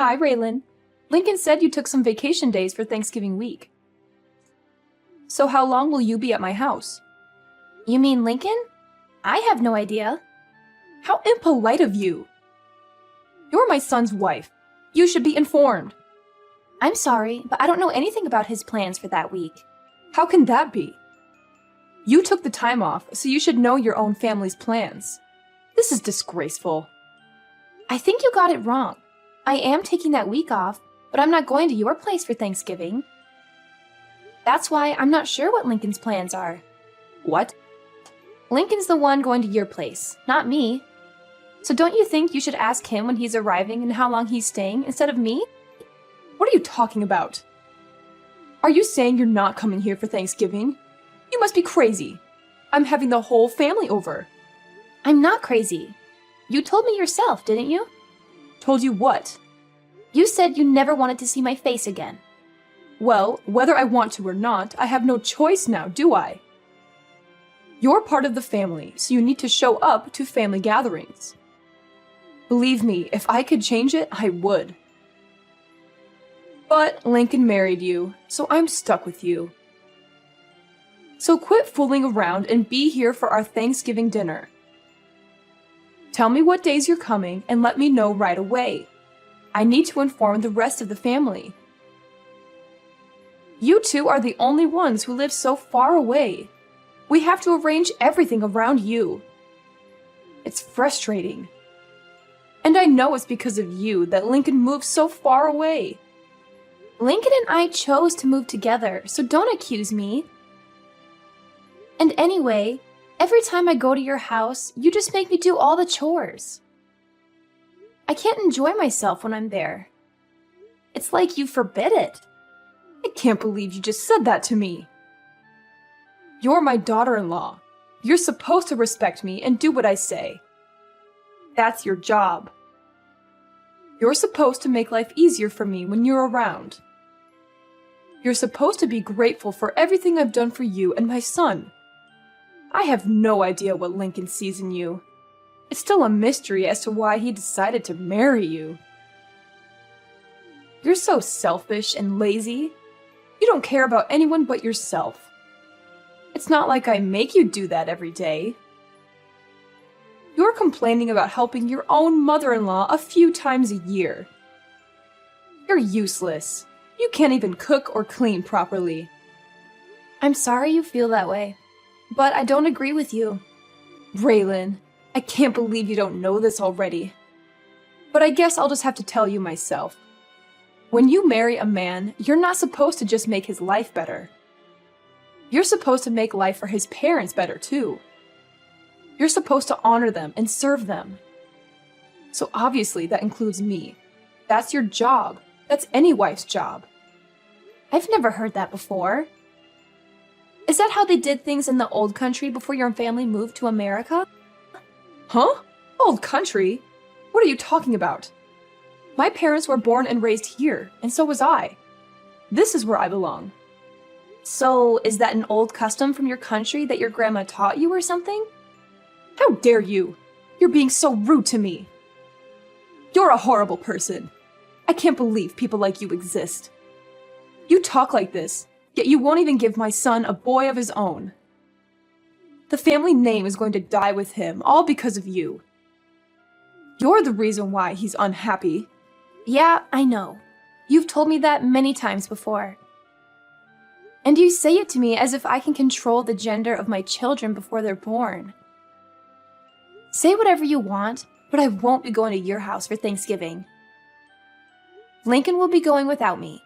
Hi, Raylan. Lincoln said you took some vacation days for Thanksgiving week. So how long will you be at my house? You mean Lincoln? I have no idea. How impolite of you! You're my son's wife. You should be informed. I'm sorry, but I don't know anything about his plans for that week. How can that be? You took the time off, so you should know your own family's plans. This is disgraceful. I think you got it wrong. I am taking that week off, but I'm not going to your place for Thanksgiving. That's why I'm not sure what Lincoln's plans are. What? Lincoln's the one going to your place, not me. So don't you think you should ask him when he's arriving and how long he's staying instead of me? What are you talking about? Are you saying you're not coming here for Thanksgiving? You must be crazy. I'm having the whole family over. I'm not crazy. You told me yourself, didn't you? Told you what? You said you never wanted to see my face again. Well, whether I want to or not, I have no choice now, do I? You're part of the family, so you need to show up to family gatherings. Believe me, if I could change it, I would. But Lincoln married you, so I'm stuck with you. So quit fooling around and be here for our Thanksgiving dinner. Tell me what days you're coming and let me know right away. I need to inform the rest of the family. You two are the only ones who live so far away. We have to arrange everything around you. It's frustrating. And I know it's because of you that Lincoln moved so far away. Lincoln and I chose to move together, so don't accuse me. And anyway, every time I go to your house, you just make me do all the chores. I can't enjoy myself when I'm there. It's like you forbid it. I can't believe you just said that to me. You're my daughter-in-law. You're supposed to respect me and do what I say. That's your job. You're supposed to make life easier for me when you're around. You're supposed to be grateful for everything I've done for you and my son. I have no idea what Lincoln sees in you. It's still a mystery as to why he decided to marry you. You're so selfish and lazy. You don't care about anyone but yourself. It's not like I make you do that every day. You're complaining about helping your own mother-in-law a few times a year. You're useless. You can't even cook or clean properly. I'm sorry you feel that way, but I don't agree with you. Raylan, I can't believe you don't know this already. But I guess I'll just have to tell you myself. When you marry a man, you're not supposed to just make his life better. You're supposed to make life for his parents better too. You're supposed to honor them and serve them. So obviously that includes me. That's your job. That's any wife's job. I've never heard that before. Is that how they did things in the old country before your family moved to America? Huh? Old country? What are you talking about? My parents were born and raised here, and so was I. This is where I belong. So, is that an old custom from your country that your grandma taught you or something? How dare you! You're being so rude to me. You're a horrible person. I can't believe people like you exist. You talk like this, yet you won't even give my son a boy of his own. The family name is going to die with him, all because of you. You're the reason why he's unhappy. Yeah, I know. You've told me that many times before. And you say it to me as if I can control the gender of my children before they're born. Say whatever you want, but I won't be going to your house for Thanksgiving. Lincoln will be going without me.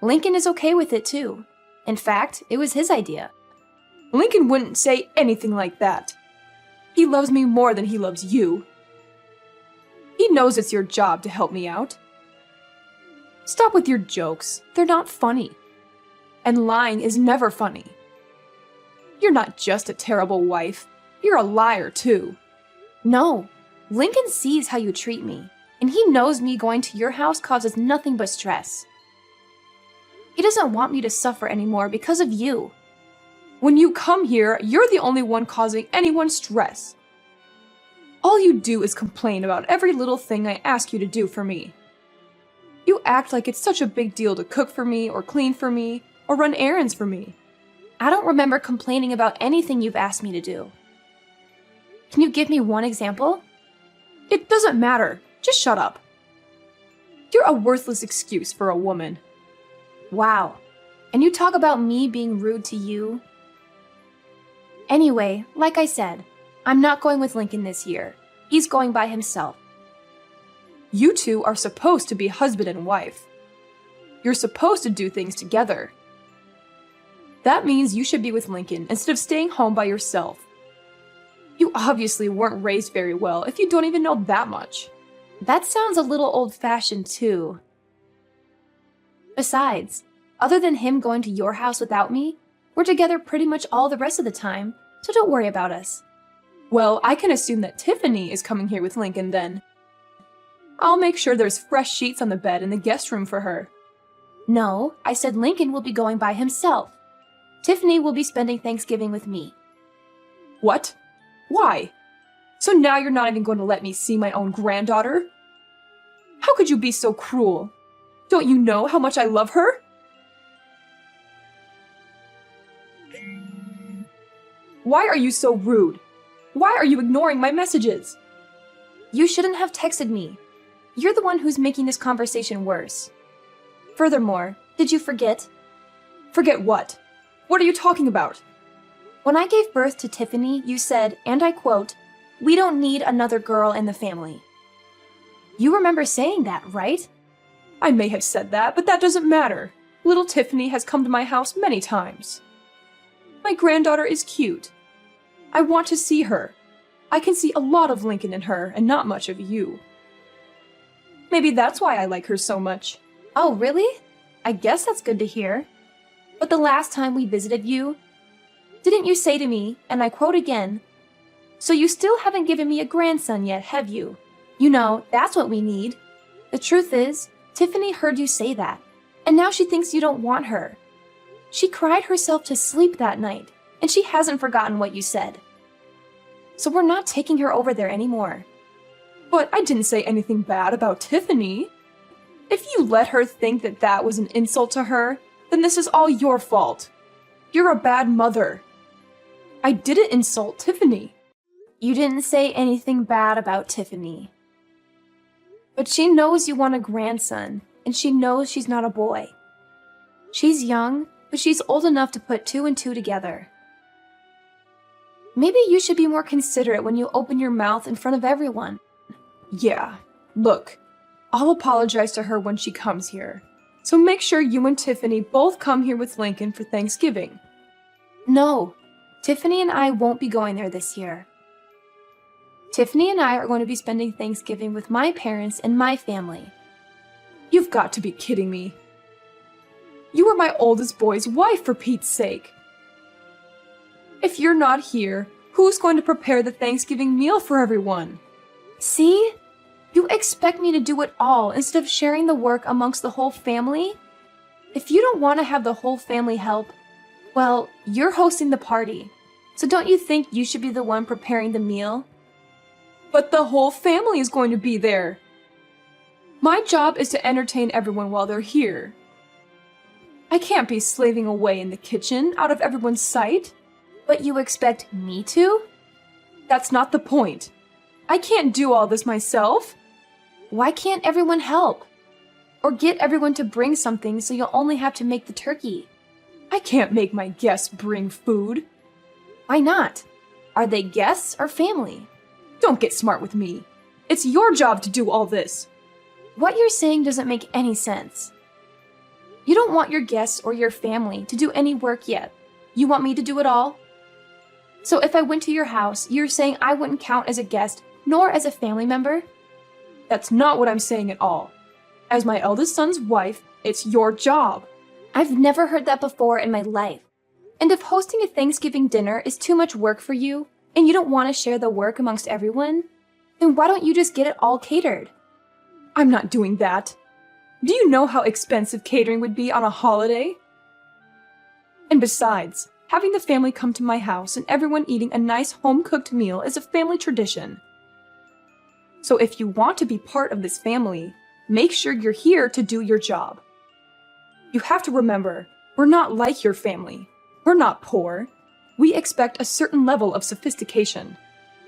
Lincoln is okay with it too. In fact, it was his idea. Lincoln wouldn't say anything like that. He loves me more than he loves you. He knows it's your job to help me out. Stop with your jokes. They're not funny. And lying is never funny. You're not just a terrible wife. You're a liar too. No, Lincoln sees how you treat me, and he knows me going to your house causes nothing but stress. He doesn't want me to suffer anymore because of you. When you come here, you're the only one causing anyone stress. All you do is complain about every little thing I ask you to do for me. You act like it's such a big deal to cook for me, or clean for me, or run errands for me. I don't remember complaining about anything you've asked me to do. Can you give me one example? It doesn't matter. Just shut up. You're a worthless excuse for a woman. Wow. And you talk about me being rude to you? Anyway, like I said, I'm not going with Lincoln this year. He's going by himself. You two are supposed to be husband and wife. You're supposed to do things together. That means you should be with Lincoln instead of staying home by yourself. You obviously weren't raised very well if you don't even know that much. That sounds a little old-fashioned too. Besides, other than him going to your house without me, we're together pretty much all the rest of the time, so don't worry about us. Well, I can assume that Tiffany is coming here with Lincoln then. I'll make sure there's fresh sheets on the bed in the guest room for her. No, I said Lincoln will be going by himself. Tiffany will be spending Thanksgiving with me. What? Why? So now you're not even going to let me see my own granddaughter? How could you be so cruel? Don't you know how much I love her? Why are you so rude? Why are you ignoring my messages? You shouldn't have texted me. You're the one who's making this conversation worse. Furthermore, did you forget? Forget what? What are you talking about? When I gave birth to Tiffany, you said, and I quote, "We don't need another girl in the family." You remember saying that, right? I may have said that, but that doesn't matter. Little Tiffany has come to my house many times. My granddaughter is cute. I want to see her. I can see a lot of Lincoln in her and not much of you. Maybe that's why I like her so much. Oh, really? I guess that's good to hear. But the last time we visited you, didn't you say to me, and I quote again, "So you still haven't given me a grandson yet, have you? You know, that's what we need." The truth is, Tiffany heard you say that, and now she thinks you don't want her. She cried herself to sleep that night, and she hasn't forgotten what you said. So we're not taking her over there anymore. But I didn't say anything bad about Tiffany. If you let her think that that was an insult to her, then this is all your fault. You're a bad mother. I didn't insult Tiffany. You didn't say anything bad about Tiffany. But she knows you want a grandson, and she knows she's not a boy. She's young, but she's old enough to put two and two together. Maybe you should be more considerate when you open your mouth in front of everyone. Yeah, look, I'll apologize to her when she comes here. So make sure you and Tiffany both come here with Lincoln for Thanksgiving. No, Tiffany and I won't be going there this year. Tiffany and I are going to be spending Thanksgiving with my parents and my family. You've got to be kidding me. You were my oldest boy's wife, for Pete's sake. If you're not here, who's going to prepare the Thanksgiving meal for everyone? See? You expect me to do it all instead of sharing the work amongst the whole family? If you don't want to have the whole family help, well, you're hosting the party. So don't you think you should be the one preparing the meal? But the whole family is going to be there. My job is to entertain everyone while they're here. I can't be slaving away in the kitchen out of everyone's sight. But you expect me to? That's not the point. I can't do all this myself. Why can't everyone help? Or get everyone to bring something so you'll only have to make the turkey? I can't make my guests bring food. Why not? Are they guests or family? Don't get smart with me. It's your job to do all this. What you're saying doesn't make any sense. You don't want your guests or your family to do any work yet. You want me to do it all? So if I went to your house, you're saying I wouldn't count as a guest nor as a family member? That's not what I'm saying at all. As my eldest son's wife, it's your job. I've never heard that before in my life. And if hosting a Thanksgiving dinner is too much work for you, and you don't want to share the work amongst everyone, then why don't you just get it all catered? I'm not doing that. Do you know how expensive catering would be on a holiday? And besides, having the family come to my house and everyone eating a nice home-cooked meal is a family tradition. So if you want to be part of this family, Make sure you're here to do your job. You have to remember, we're not like your family. We're not poor. We expect a certain level of sophistication.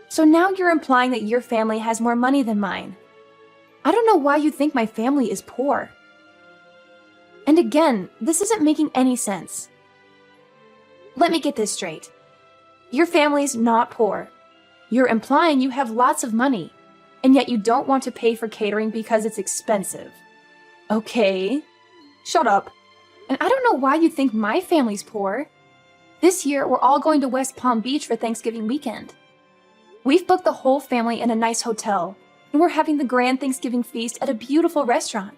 So now you're implying that your family has more money than mine. I don't know why you think my family is poor. And again, this isn't making any sense. Let me get this straight. Your family's not poor. You're implying you have lots of money, and yet you don't want to pay for catering because it's expensive. Okay. Shut up. And I don't know why you think my family's poor. This year, we're all going to West Palm Beach for Thanksgiving weekend. We've booked the whole family in a nice hotel, and we're having the grand Thanksgiving feast at a beautiful restaurant.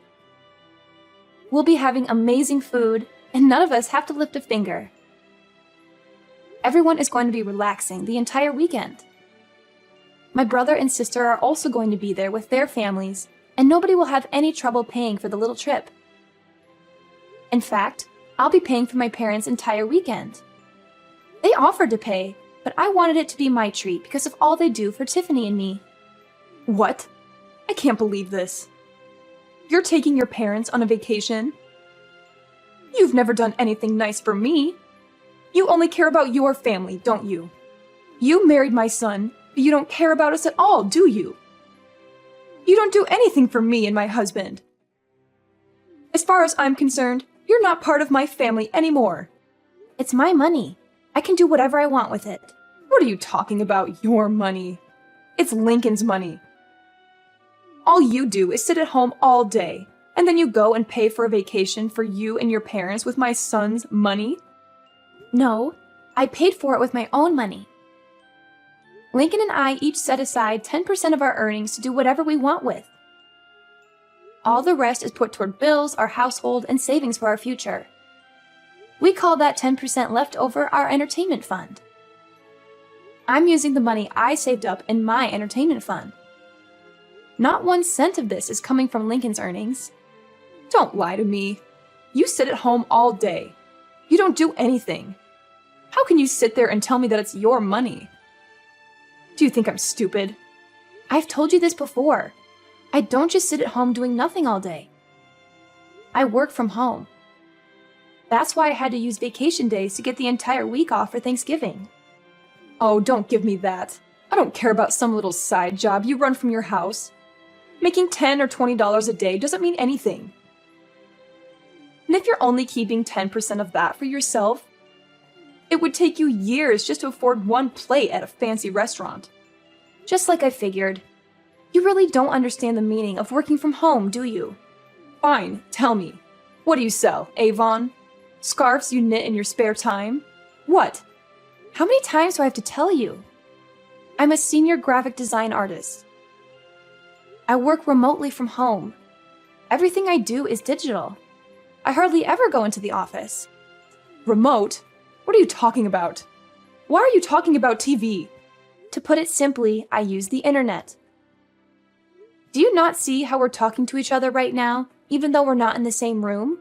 We'll be having amazing food, and none of us have to lift a finger. Everyone is going to be relaxing the entire weekend. My brother and sister are also going to be there with their families, and nobody will have any trouble paying for the little trip. In fact, I'll be paying for my parents' entire weekend. They offered to pay, but I wanted it to be my treat because of all they do for Tiffany and me. What? I can't believe this. You're taking your parents on a vacation? You've never done anything nice for me. You only care about your family, don't you? You married my son, but you don't care about us at all, do you? You don't do anything for me and my husband. As far as I'm concerned, you're not part of my family anymore. It's my money. I can do whatever I want with it. What are you talking about, your money? It's Lincoln's money. All you do is sit at home all day, and then you go and pay for a vacation for you and your parents with my son's money? No, I paid for it with my own money. Lincoln and I each set aside 10% of our earnings to do whatever we want with. All the rest is put toward bills, our household, and savings for our future. We call that 10% left over our entertainment fund. I'm using the money I saved up in my entertainment fund. Not 1 cent of this is coming from Lincoln's earnings. Don't lie to me. You sit at home all day. You don't do anything. How can you sit there and tell me that it's your money? Do you think I'm stupid? I've told you this before. I don't just sit at home doing nothing all day. I work from home. That's why I had to use vacation days to get the entire week off for Thanksgiving. Oh, don't give me that. I don't care about some little side job you run from your house. Making $10 or $20 a day doesn't mean anything. And if you're only keeping 10% of that for yourself, it would take you years just to afford one plate at a fancy restaurant. Just like I figured. You really don't understand the meaning of working from home, do you? Fine, tell me. What do you sell, Avon? Scarves you knit in your spare time? What? How many times do I have to tell you? I'm a senior graphic design artist. I work remotely from home. Everything I do is digital. I hardly ever go into the office. Remote? What are you talking about? Why are you talking about TV? To put it simply, I use the internet. Do you not see how we're talking to each other right now, even though we're not in the same room?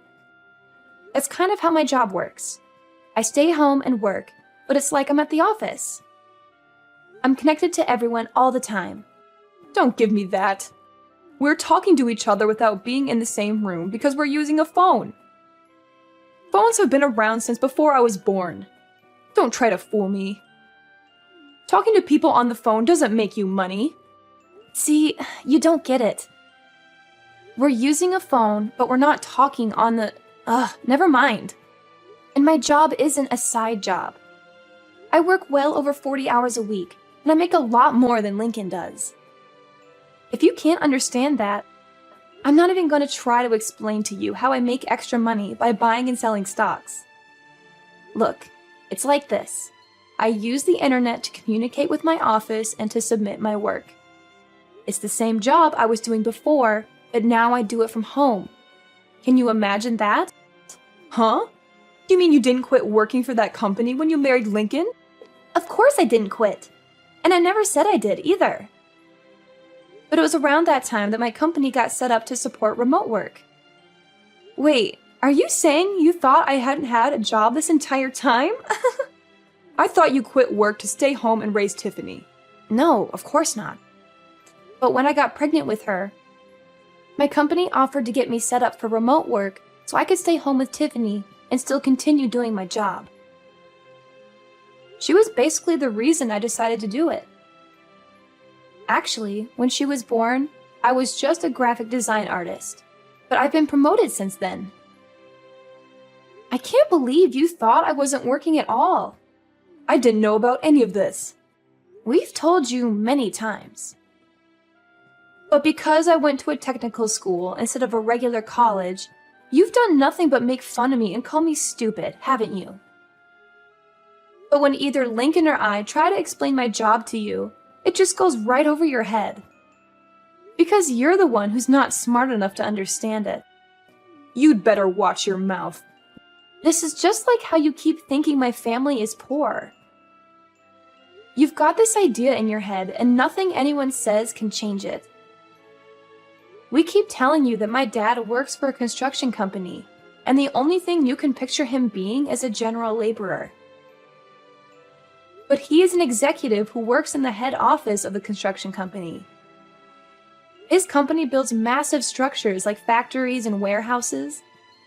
That's kind of how my job works. I stay home and work, but it's like I'm at the office. I'm connected to everyone all the time. Don't give me that. We're talking to each other without being in the same room because we're using a phone. Phones have been around since before I was born. Don't try to fool me. Talking to people on the phone doesn't make you money. See, you don't get it. We're using a phone, but we're not talking on the... never mind. And my job isn't a side job. I work well over 40 hours a week, and I make a lot more than Lincoln does. If you can't understand that, I'm not even going to try to explain to you how I make extra money by buying and selling stocks. Look, it's like this. I use the internet to communicate with my office and to submit my work. It's the same job I was doing before, but now I do it from home. Can you imagine that? Huh? You mean you didn't quit working for that company when you married Lincoln? Of course I didn't quit. And I never said I did either. But it was around that time that my company got set up to support remote work. Wait, are you saying you thought I hadn't had a job this entire time? I thought you quit work to stay home and raise Tiffany. No, of course not. But when I got pregnant with her, My company offered to get me set up for remote work so I could stay home with Tiffany and still continue doing my job. She was basically the reason I decided to do it. Actually, when she was born, I was just a graphic design artist, but I've been promoted since then. I can't believe you thought I wasn't working at all. I didn't know about any of this. We've told you many times. But because I went to a technical school instead of a regular college, you've done nothing but make fun of me and call me stupid, haven't you? But when either Lincoln or I try to explain my job to you, it just goes right over your head. Because you're the one who's not smart enough to understand it. You'd better watch your mouth. This is just like how you keep thinking my family is poor. You've got this idea in your head and nothing anyone says can change it. We keep telling you that my dad works for a construction company, and the only thing you can picture him being is a general laborer. But he is an executive who works in the head office of the construction company. His company builds massive structures like factories and warehouses.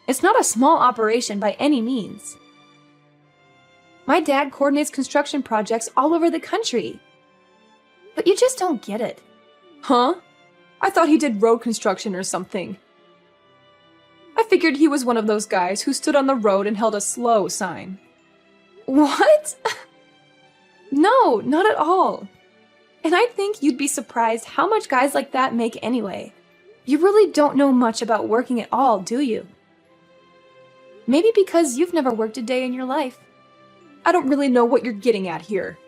It's not a small operation by any means. My dad coordinates construction projects all over the country. But you just don't get it. Huh? I thought he did road construction or something. I figured he was one of those guys who stood on the road and held a slow sign. What? No, not at all. And I think you'd be surprised how much guys like that make anyway. You really don't know much about working at all, do you? Maybe because you've never worked a day in your life. I don't really know what you're getting at here.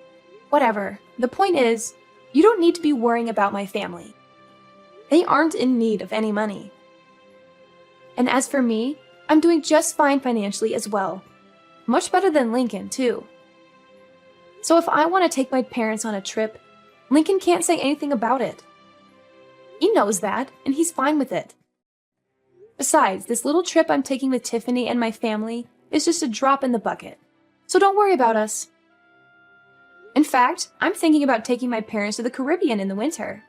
Whatever. The point is, you don't need to be worrying about my family. They aren't in need of any money. And as for me, I'm doing just fine financially as well. Much better than Lincoln, too. So if I want to take my parents on a trip, Lincoln can't say anything about it. He knows that, and he's fine with it. Besides, this little trip I'm taking with Tiffany and my family is just a drop in the bucket. So don't worry about us. In fact, I'm thinking about taking my parents to the Caribbean in the winter.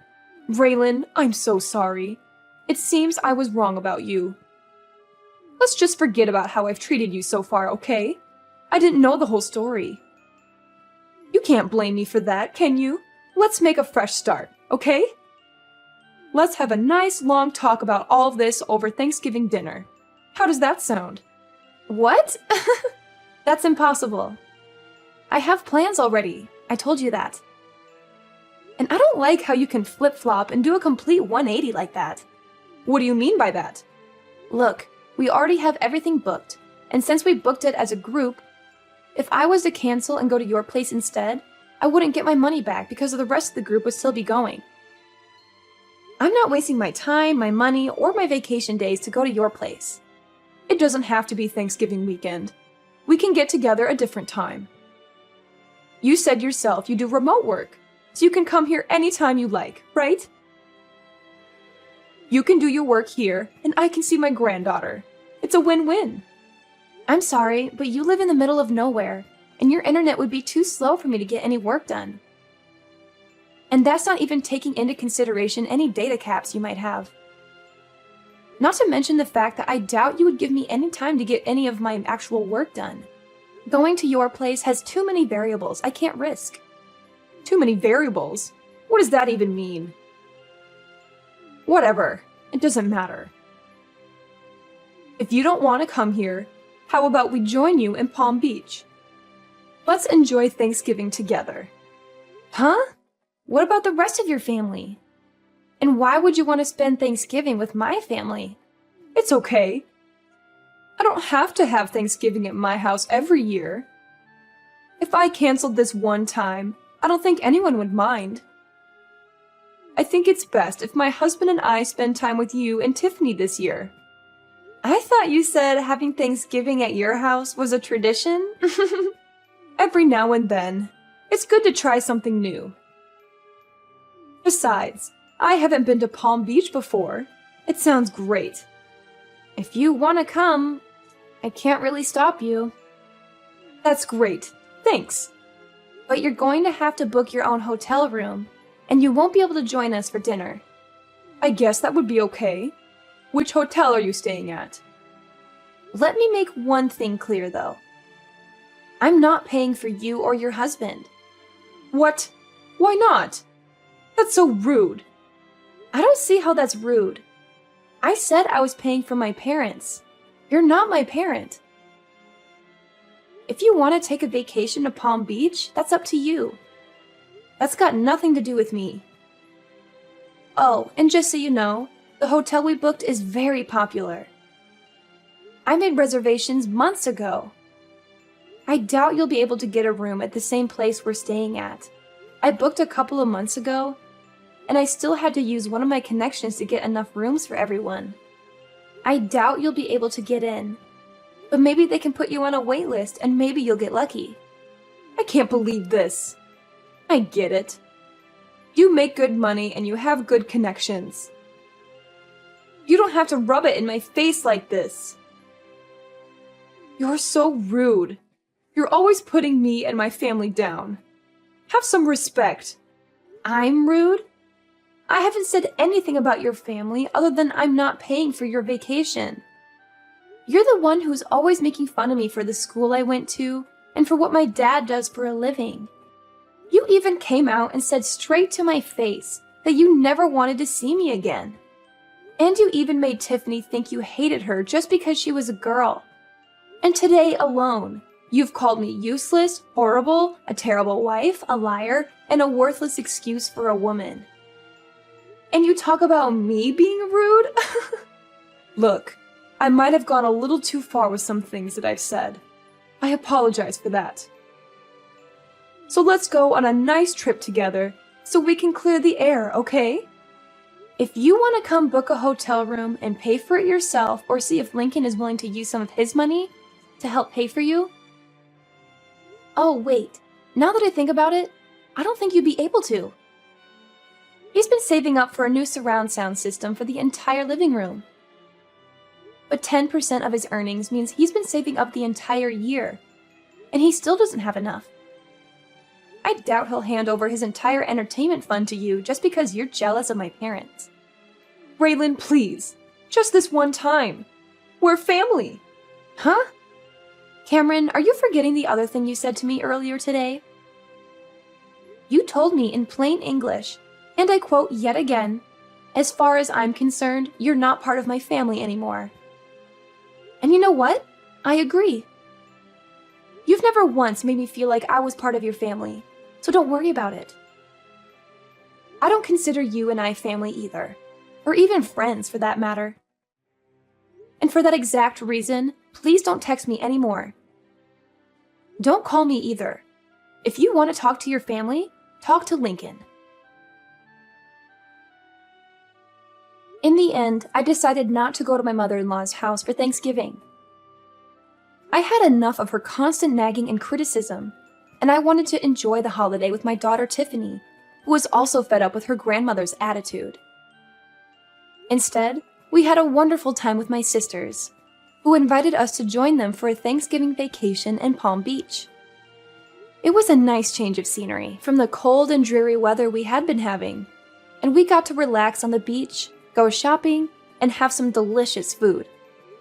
Raylan, I'm so sorry. It seems I was wrong about you. Let's just forget about how I've treated you so far, okay? I didn't know the whole story. You can't blame me for that, can you? Let's make a fresh start, okay? Let's have a nice long talk about all of this over Thanksgiving dinner. How does that sound? What? That's impossible. I have plans already. I told you that. And I don't like how you can flip-flop and do a complete 180 like that. What do you mean by that? Look, we already have everything booked, and since we booked it as a group, if I was to cancel and go to your place instead, I wouldn't get my money back because the rest of the group would still be going. I'm not wasting my time, my money, or my vacation days to go to your place. It doesn't have to be Thanksgiving weekend. We can get together a different time. You said yourself you do remote work, so you can come here anytime you like, right? You can do your work here, and I can see my granddaughter. It's a win-win. I'm sorry, but you live in the middle of nowhere, and your internet would be too slow for me to get any work done. And that's not even taking into consideration any data caps you might have. Not to mention the fact that I doubt you would give me any time to get any of my actual work done. Going to your place has too many variables I can't risk. Too many variables? What does that even mean? Whatever. It doesn't matter. If you don't want to come here, how about we join you in Palm Beach? Let's enjoy Thanksgiving together. Huh? What about the rest of your family? And why would you want to spend Thanksgiving with my family? It's okay. I don't have to have Thanksgiving at my house every year. If I canceled this one time, I don't think anyone would mind. I think it's best if my husband and I spend time with you and Tiffany this year. I thought you said having Thanksgiving at your house was a tradition? Every now and then. It's good to try something new. Besides, I haven't been to Palm Beach before. It sounds great. If you want to come, I can't really stop you. That's great. Thanks. But you're going to have to book your own hotel room, and you won't be able to join us for dinner. I guess that would be okay. Which hotel are you staying at? Let me make one thing clear, though. I'm not paying for you or your husband. What? Why not? That's so rude. I don't see how that's rude. I said I was paying for my parents. You're not my parent. If you want to take a vacation to Palm Beach, that's up to you. That's got nothing to do with me. Oh, and just so you know, the hotel we booked is very popular. I made reservations months ago. I doubt you'll be able to get a room at the same place we're staying at. I booked a couple of months ago, and I still had to use one of my connections to get enough rooms for everyone. I doubt you'll be able to get in, but maybe they can put you on a wait list and maybe you'll get lucky. I can't believe this. I get it. You make good money and you have good connections. You don't have to rub it in my face like this. You're so rude. You're always putting me and my family down. Have some respect. I'm rude? I haven't said anything about your family other than I'm not paying for your vacation. You're the one who's always making fun of me for the school I went to and for what my dad does for a living. You even came out and said straight to my face that you never wanted to see me again. And you even made Tiffany think you hated her just because she was a girl. And today alone, you've called me useless, horrible, a terrible wife, a liar, and a worthless excuse for a woman. And you talk about me being rude? Look, I might have gone a little too far with some things that I've said. I apologize for that. So let's go on a nice trip together so we can clear the air, okay? If you want to come book a hotel room and pay for it yourself or see if Lincoln is willing to use some of his money to help pay for you. Oh, wait. Now that I think about it, I don't think you'd be able to. He's been saving up for a new surround sound system for the entire living room. But 10% of his earnings means he's been saving up the entire year, and he still doesn't have enough. I doubt he'll hand over his entire entertainment fund to you just because you're jealous of my parents. Raylan, please. Just this one time. We're family. Huh? Cameron, are you forgetting the other thing you said to me earlier today? You told me in plain English, and I quote yet again, "As far as I'm concerned, you're not part of my family anymore." And you know what? I agree. You've never once made me feel like I was part of your family, so don't worry about it. I don't consider you and I family either, or even friends for that matter. And for that exact reason, please don't text me anymore. Don't call me either. If you want to talk to your family, talk to Lincoln. In the end, I decided not to go to my mother-in-law's house for Thanksgiving. I had enough of her constant nagging and criticism, and I wanted to enjoy the holiday with my daughter Tiffany, who was also fed up with her grandmother's attitude. Instead, we had a wonderful time with my sisters, who invited us to join them for a Thanksgiving vacation in Palm Beach. It was a nice change of scenery from the cold and dreary weather we had been having, and we got to relax on the beach, go shopping, and have some delicious food.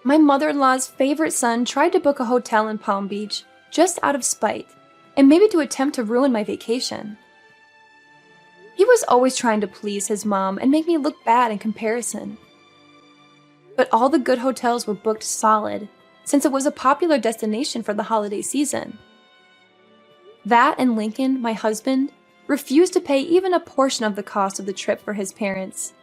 My mother-in-law's favorite son tried to book a hotel in Palm Beach just out of spite, and maybe to attempt to ruin my vacation. He was always trying to please his mom and make me look bad in comparison. But all the good hotels were booked solid, since it was a popular destination for the holiday season. That and Lincoln, my husband, refused to pay even a portion of the cost of the trip for his parents.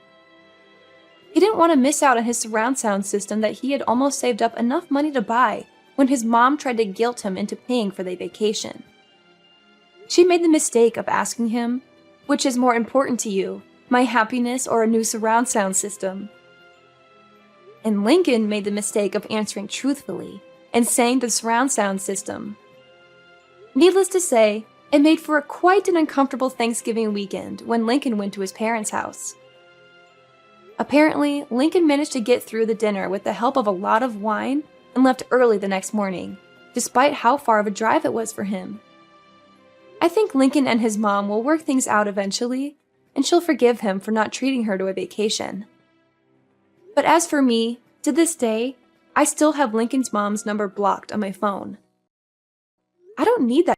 He didn't want to miss out on his surround sound system that he had almost saved up enough money to buy when his mom tried to guilt him into paying for the vacation. She made the mistake of asking him, "Which is more important to you, my happiness or a new surround sound system?" And Lincoln made the mistake of answering truthfully and saying the surround sound system. Needless to say, it made for quite an uncomfortable Thanksgiving weekend when Lincoln went to his parents' house. Apparently, Lincoln managed to get through the dinner with the help of a lot of wine and left early the next morning, despite how far of a drive it was for him. I think Lincoln and his mom will work things out eventually, and she'll forgive him for not treating her to a vacation. But as for me, to this day, I still have Lincoln's mom's number blocked on my phone. I don't need that